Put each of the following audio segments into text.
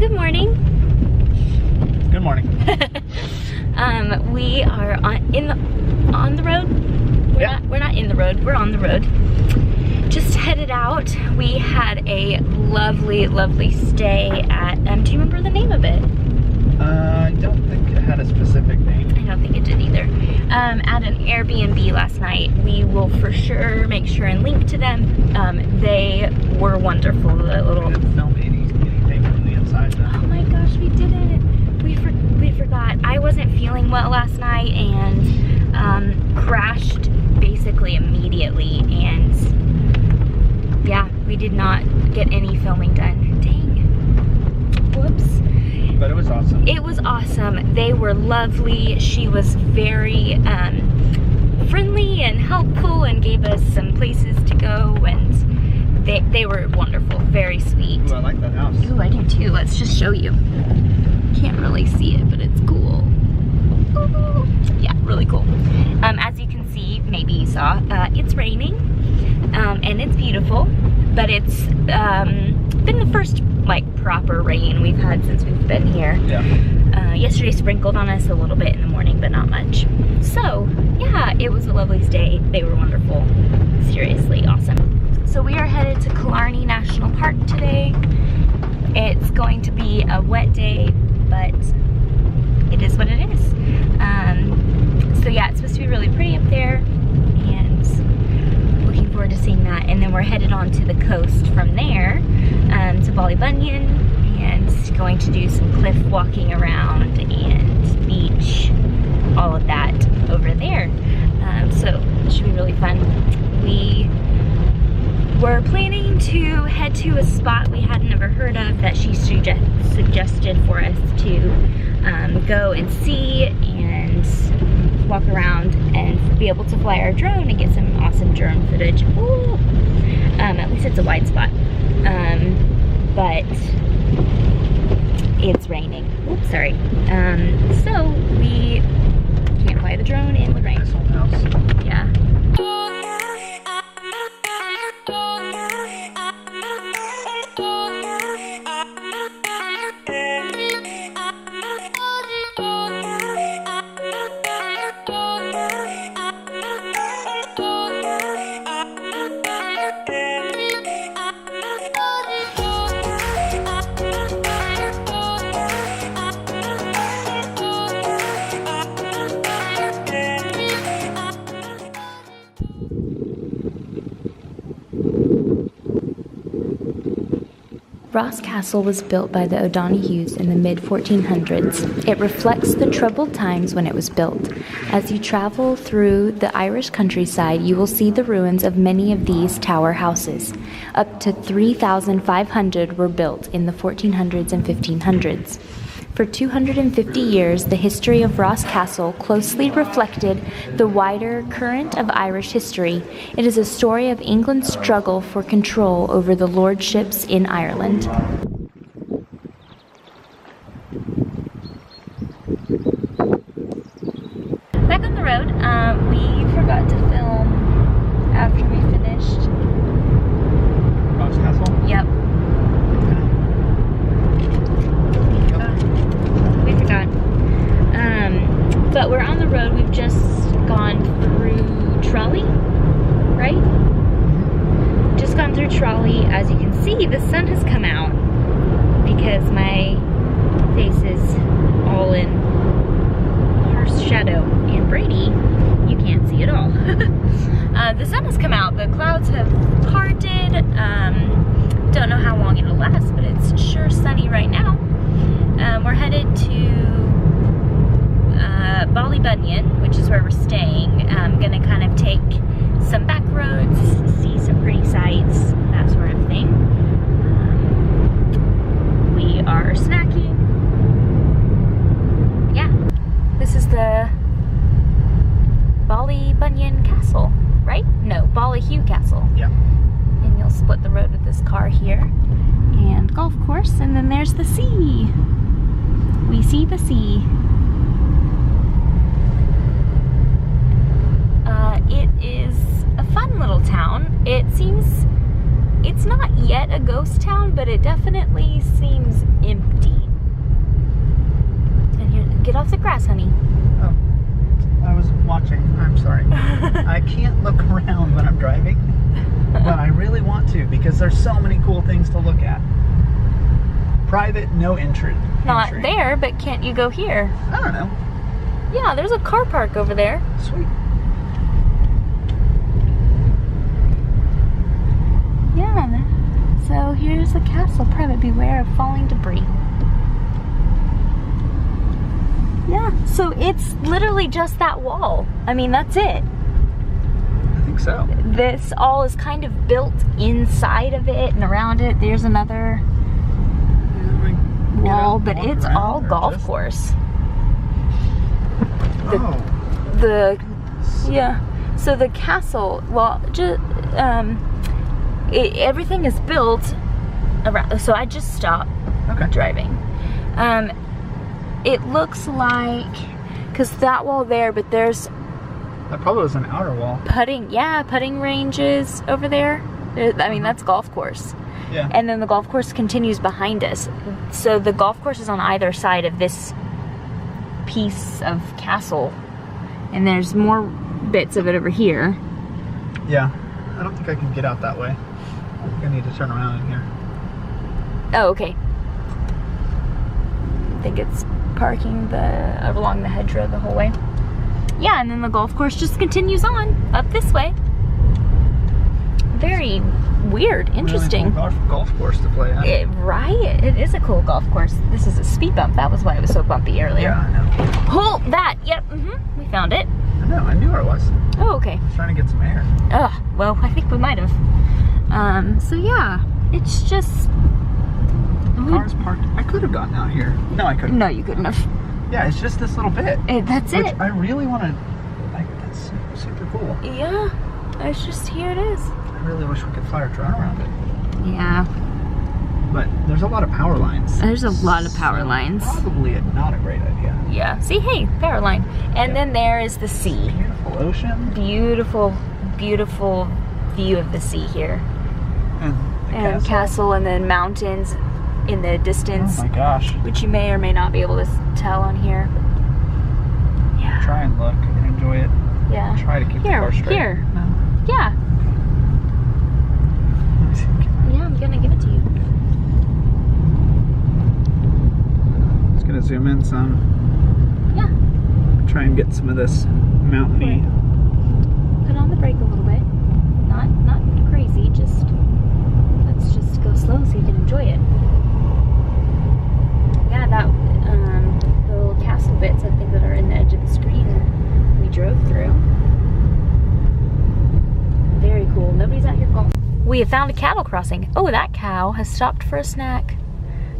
good morning. Good morning. We are on the road. We're not in the road. We're on the road. Just headed out. We had a lovely, lovely stay at. Do you remember the name of it? I don't think it had a specific name. I don't think it did either. At an Airbnb last night. We will for sure make sure and link to them. They were wonderful. The little. We didn't film anything from the inside though. Oh my gosh, we didn't. We forgot. I wasn't feeling well last night and crashed basically immediately, and yeah, we did not get any filming done. Dang. Whoops. But it was awesome. It was awesome. They were lovely. She was very friendly and helpful and gave us some places to go, and they were wonderful. Very sweet. Ooh, I like that house. Ooh, I do too. Let's just show you. Can't really see it, but it's cool. Ooh. Yeah, really cool. As you can see, maybe you saw, it's raining, and it's beautiful, but it's been the first like proper rain we've had since we've been here. Yeah. Yesterday sprinkled on us a little bit in the morning, but not much. So yeah, it was a lovely stay. They were wonderful. Seriously awesome. So we are headed to Killarney National Park today. It's going to be a wet day, but it is what it is. So yeah, it's supposed to be really pretty up there, and looking forward to seeing that. And then we're headed on to the coast from there, to Ballybunion, and going to do some cliff walking around and beach, all of that over there. So it should be really fun. We were planning to head to a spot we had never heard of that she suggested for us to go and see and walk around and be able to fly our drone and get some awesome drone footage. Ooh. At least it's a wide spot. But it's raining. Oops, sorry. So we can't fly the drone in the rain. Nice old house. Yeah. Ross Castle was built by the O'Donohues in the mid-1400s. It reflects the troubled times when it was built. As you travel through the Irish countryside, you will see the ruins of many of these tower houses. Up to 3,500 were built in the 1400s and 1500s. For 250 years, the history of Ross Castle closely reflected the wider current of Irish history. It is a story of England's struggle for control over the lordships in Ireland. Back on the road, we forgot to film after we finished. Ross Castle? Yep. But we're on the road. We've just gone through Trolley, right? Just gone through Trolley. As you can see, the sun has come out because my face is all in harsh shadow. And Brady, you can't see at all. The sun has come out. The clouds have parted. Don't know how long it'll last, but it's sure sunny right now. We're headed to Ballybunion, which is where we're staying. I'm gonna kind of take some back roads, see some pretty sights, that sort of thing. We are snacking. Yeah, this is the Ballybunion Castle, right? No, Ballyhue Castle. Yeah. And you'll split the road with this car here, and golf course, and then there's the sea. We see the sea. It is a fun little town. It seems, it's not yet a ghost town, but it definitely seems empty. off the grass, honey. Oh, I was watching. I'm sorry. I can't look around when I'm driving, but I really want to because there's so many cool things to look at. Private, no entry. Not there, but can't you go here? I don't know. Yeah, there's a car park over there. Sweet. Yeah. So here's the castle. Private, beware of falling debris. Yeah, so it's literally just that wall. I mean, that's it. I think so. This all is kind of built inside of it and around it. There's another wall, but it's all golf course. Yeah. So the castle, well, just everything is built around. So I just stopped driving. It looks like, because that wall there, but there's that probably was an outer wall. Putting ranges over there. I mean, that's golf course. Yeah. And then the golf course continues behind us. So the golf course is on either side of this piece of castle. And there's more bits of it over here. Yeah. I don't think I can get out that way. I think I need to turn around in here. Oh, okay. I think it's parking along the hedgerow the whole way. Yeah, and then the golf course just continues on up this way. Very weird, interesting. Really cool golf course to play at. Right? It is a cool golf course. This is a speed bump. That was why it was so bumpy earlier. Yeah, I know. Hold that. Yep. We found it. I know. I knew where it was. Oh, okay. I was trying to get some air. Oh, well, I think we might have. So yeah, it's just. The car's parked. I could have gotten out here. No, I couldn't. No, you couldn't have. Yeah, it's just this little bit. That's it. I really want to. Like, that's super cool. Yeah, it's just here it is. I really wish we could fly our drone around it. Yeah. But there's a lot of power lines. There's a lot of power lines. Probably not a great idea. Yeah. See, hey, power line. And then there is the sea. Beautiful ocean. Beautiful, beautiful view of the sea here. And castle, and then mountains in the distance. Oh my gosh. Which you may or may not be able to tell on here. Yeah. Try and look and enjoy it. Yeah. Try to keep the car straight. Here. No. Yeah. Yeah, I'm gonna give it to you. Just gonna zoom in some. Yeah. Try and get some of this mountainy. Put on the brake a little bit. Not crazy, just let's just go slow so you can enjoy it. Yeah, that the little castle bits I think that are in the edge of the screen we drove through. Very cool. Nobody's out here golfing. We have found a cattle crossing. Oh, that cow has stopped for a snack.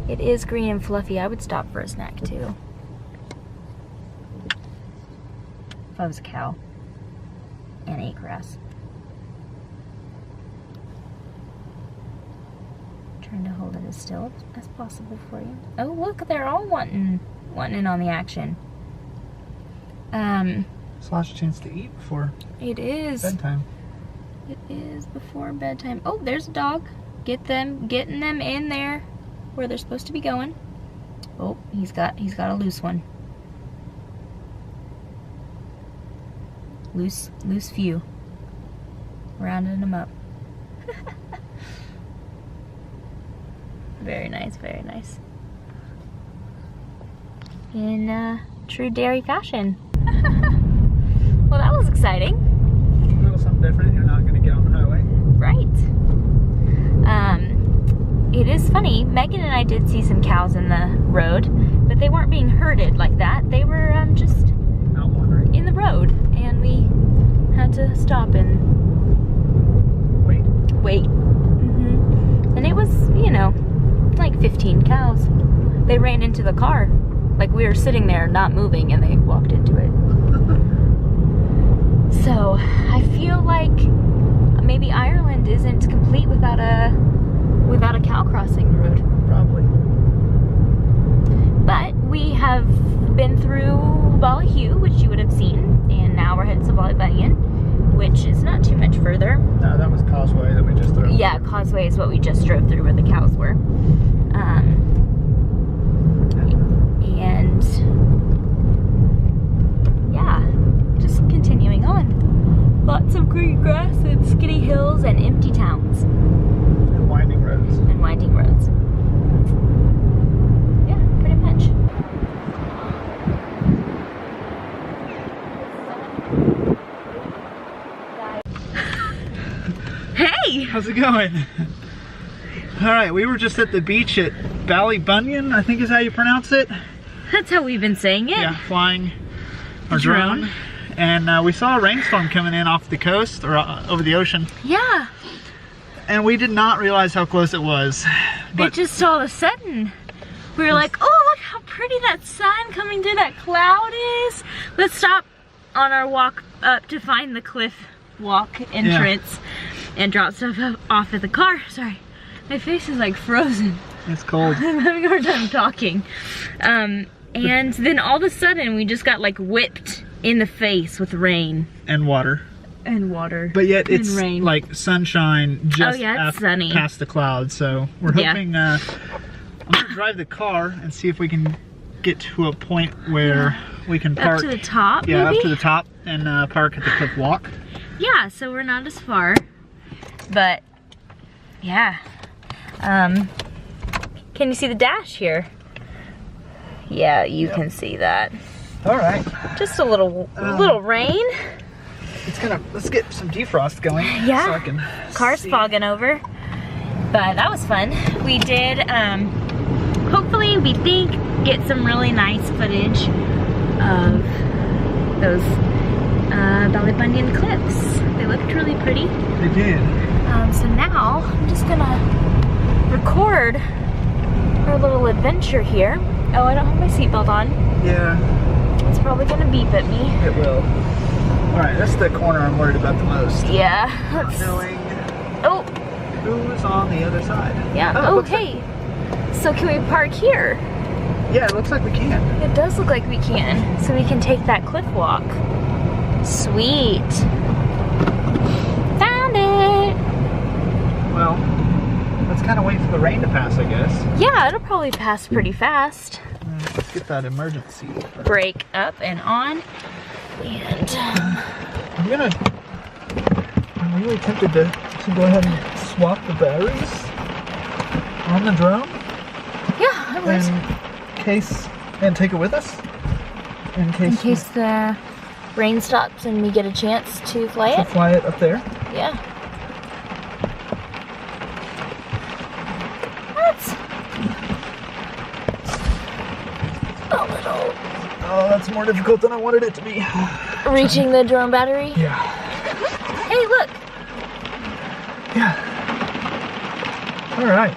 It is green and fluffy. I would stop for a snack too. If I was a cow and ate grass. Trying to hold it as still as possible for you. Oh, look, they're all wanting in on the action. It's a last chance to eat before It is. bedtime. It is before bedtime. Oh, there's a dog. Getting them in there where they're supposed to be going. Oh, he's got a loose one. Loose few. Rounding them up. Very nice, very nice. In true dairy fashion. Well, that was exciting. A little something different. You're not going to get on the highway. Right. It is funny. Megan and I did see some cows in the road, but they weren't being herded like that. They were just Out wandering. in the road, and we had to stop and wait. And it was, like 15 cows. They ran into the car. Like we were sitting there not moving, and they walked into it. So I feel like maybe Ireland isn't complete without a cow crossing road. Probably. But we have been through Ballybunion, which you would have seen, and now we're headed to Ballybunion, which is not too much further. No, that was Causeway that we just drove. Yeah, Causeway is what we just drove through where the cows were. And How's it going? All right, we were just at the beach at Ballybunion, I think is how you pronounce it. That's how we've been saying it. Yeah, flying our drone. And we saw a rainstorm coming in off the coast, or over the ocean. Yeah. And we did not realize how close it was. But it just all of a sudden, we were like, oh, look how pretty that sun coming through that cloud is. Let's stop on our walk up to find the cliff walk entrance and drop stuff off at the car. Sorry, my face is like frozen. It's cold. I'm having a hard time talking. And then all of a sudden we just got like whipped in the face with rain. And water. And water. But yet it's rain. like sunshine just sunny. past the clouds. So we're hoping, I'm gonna drive the car and see if we can get to a point where we can park. Up to the top, Yeah, maybe? up to the top and park at the cliff walk. Yeah, so we're not as far, but yeah. Can you see the dash here? Yeah, you can see that. All right. Just a little rain. Let's get some defrost going. Yeah. So I can Car's see. fogging over. But that was fun. We did, hopefully we think, get some really nice footage of those Ballybunion cliffs. They looked really pretty. They did. So now I'm just gonna record our little adventure here. Oh, I don't have my seatbelt on. Yeah. It's probably gonna beep at me. It will. All right, that's the corner I'm worried about the most. Yeah. Not knowing Oh. who's on the other side. Yeah. Oh, Okay. So can we park here? Yeah, it looks like we can. It does look like we can. So we can take that cliff walk. Sweet. Found it. Well, let's kind of wait for the rain to pass, I guess. Yeah, it'll probably pass pretty fast. Let's get that emergency. Brake up and on. And I'm really tempted to go ahead and swap the batteries on the drone. yeah, it was. And take it with us. In case the rain stops and we get a chance to fly to it. fly it up there. Yeah. That's a little Oh, that's more difficult than I wanted it to be. reaching the drone battery. Yeah. Hey, look. Yeah. All right.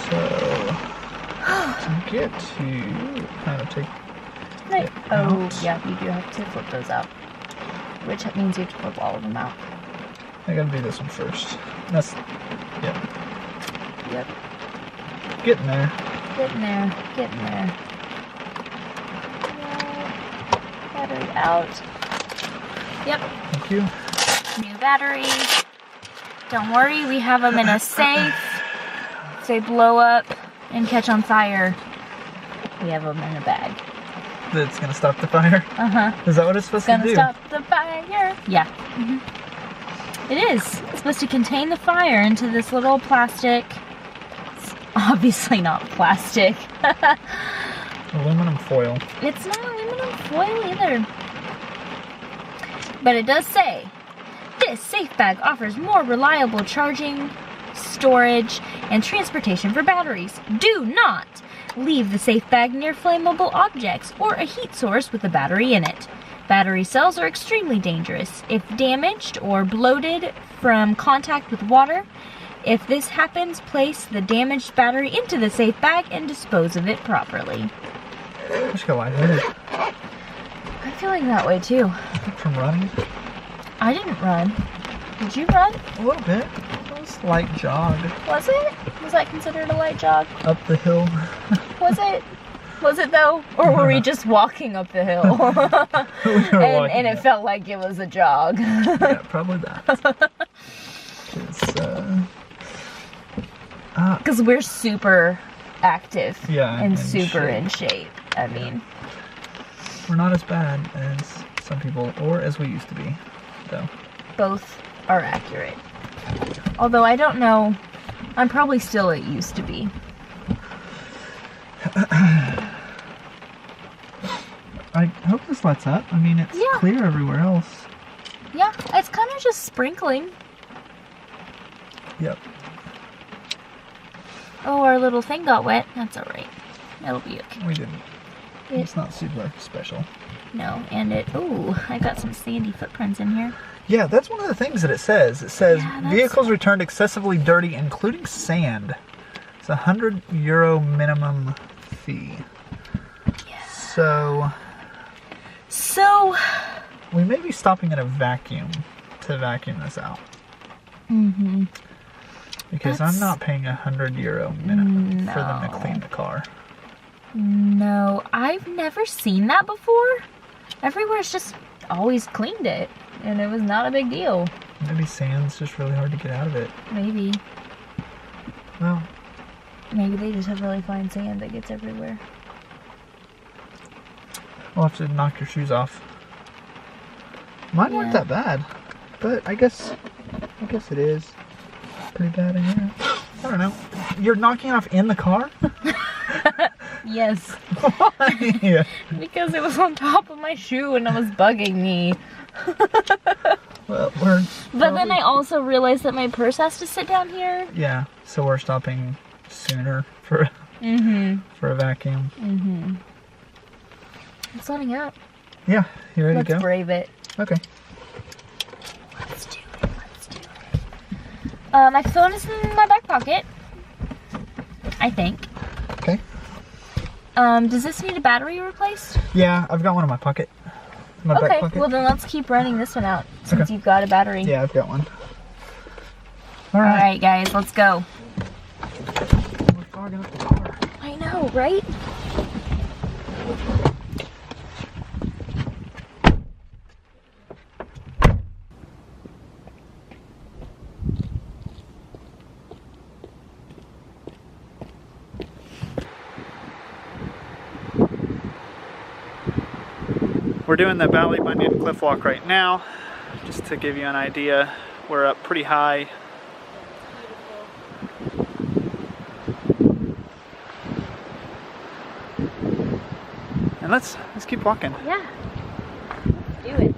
So to get to kind of take. Right. Oh, out. yeah, you do have to flip those out. Which means you have to flip all of them out. I gotta do this one first. That's Yep. getting there. Getting there. Getting there. Battery out. Yep. Thank you. New battery. Don't worry, we have them in a safe. If they blow up and catch on fire, we have them in a bag. That's gonna stop the fire. Uh-huh. Is that what it's supposed to do? Gonna stop the fire. Yeah. Mm-hmm. It is. It's supposed to contain the fire into this little plastic. It's obviously not plastic. Aluminum foil. It's not aluminum foil either. But it does say, this safe bag offers more reliable charging, storage, and transportation for batteries. Do not leave the safe bag near flammable objects or a heat source with a battery in it. Battery cells are extremely dangerous if damaged or bloated from contact with water. If this happens, place the damaged battery into the safe bag and dispose of it properly. I just got lightheaded. I'm feeling that way too. From running? I didn't run. Did you run? A little bit. It was a light jog. Was it? Was that considered a light jog? Up the hill. Was it? Was it though? Or were we just walking up the hill? and it felt like it was a jog. Yeah, probably that. Because we're super active Yeah, and in super shape. in shape. I mean, We're not as bad as some people, or as we used to be, though. both are accurate. Although I don't know, I'm probably still at used to be. I hope this lets up. I mean, it's clear everywhere else. Yeah, it's kind of just sprinkling. Yep. Oh, our little thing got wet. That's alright. It'll be okay. We didn't. It's not super special. No, and I got some sandy footprints in here. Yeah, that's one of the things that it says. It says, Yeah, vehicles returned excessively dirty, including sand. It's €100 minimum fee. Yeah. So, we may be stopping at a vacuum to vacuum this out. Mm-hmm. Because I'm not paying €100 minimum for them to clean the car. No, I've never seen that before. Everywhere's just always cleaned it, and it was not a big deal. Maybe sand's just really hard to get out of it. Maybe. Well, maybe they just have really fine sand that gets everywhere. we'll have to knock your shoes off. Mine weren't that bad, but I guess it is pretty bad in here. I don't know. You're knocking off in the car? Yes. Why? Because it was on top of my shoe and it was bugging me. Well, but then I also realized that my purse has to sit down here. Yeah, so we're stopping sooner for a vacuum. Mm-hmm. It's letting up. Yeah, you ready to go? Let's brave it. Okay. Let's do it. Let's do it. My phone is in my back pocket. I think. Okay. Does this need a battery replaced? Yeah, I've got one in my pocket. My back pocket. Well then let's keep running this one out since you've got a battery. Yeah, I've got one. Alright guys, let's go. We're fogging up the car. I know, right? We're doing the Ballybunion cliff walk right now, just to give you an idea. We're up pretty high. And let's keep walking. Yeah. Let's do it.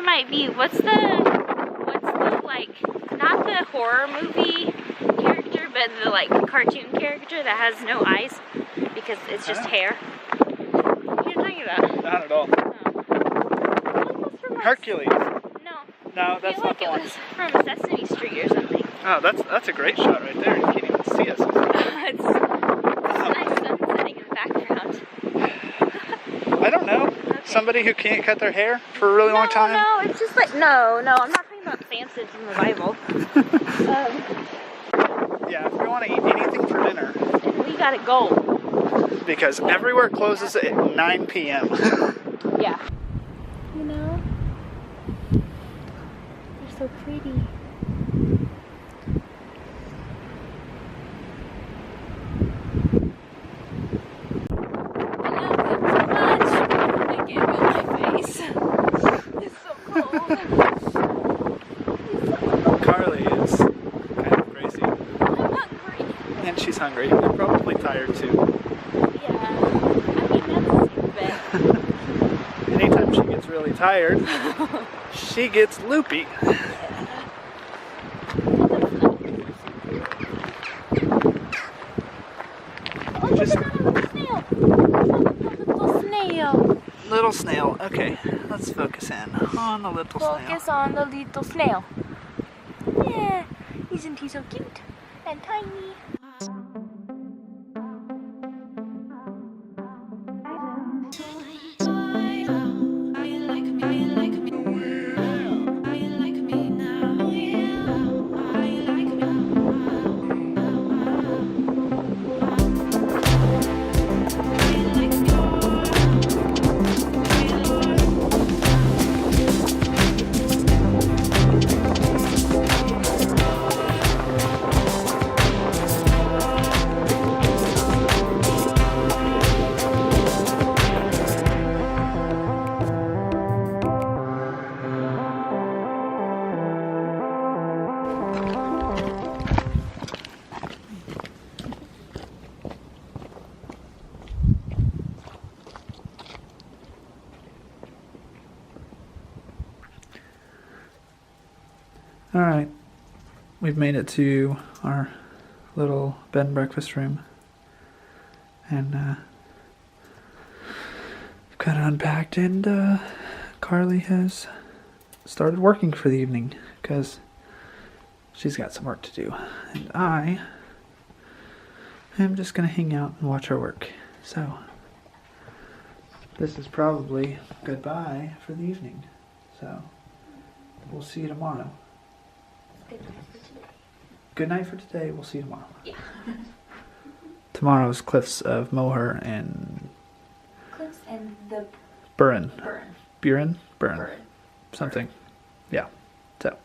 Might be what's the like, not the horror movie character, but the like cartoon character that has no eyes because it's just hair. What are you talking about? Not at all. Oh. That's from Hercules. No. No, that's I feel not like the it one. was from Sesame Street or something. Oh, that's a great shot right there. You can't even see us. It's a nice sun setting in the background. I don't know. Okay. Somebody who can't cut their hair for a really long time? No, it's just like, no, I'm not talking about Samson from the Bible. Yeah, if we want to eat anything for dinner. We gotta go. Because everywhere closes at 9 p.m. Yeah. You know? They're so pretty. Carly is kind of crazy. I'm hungry. And she's hungry. They're probably tired too. Yeah. I mean, that's stupid. Anytime she gets really tired, she gets loopy. Just Little snail. little snail. Okay, let's focus in on the little Focus snail. on the little snail. Yeah, isn't he so cute and tiny? Alright, we've made it to our little bed and breakfast room. And got it unpacked, and Carly has started working for the evening because she's got some work to do. And I am just going to hang out and watch her work. So, this is probably goodbye for the evening. So, we'll see you tomorrow. Good night for today. We'll see you tomorrow. Yeah. Tomorrow's Cliffs of Moher and Cliffs and the Burren. burn. Buren? Burren. Burn. Something. Yeah. So,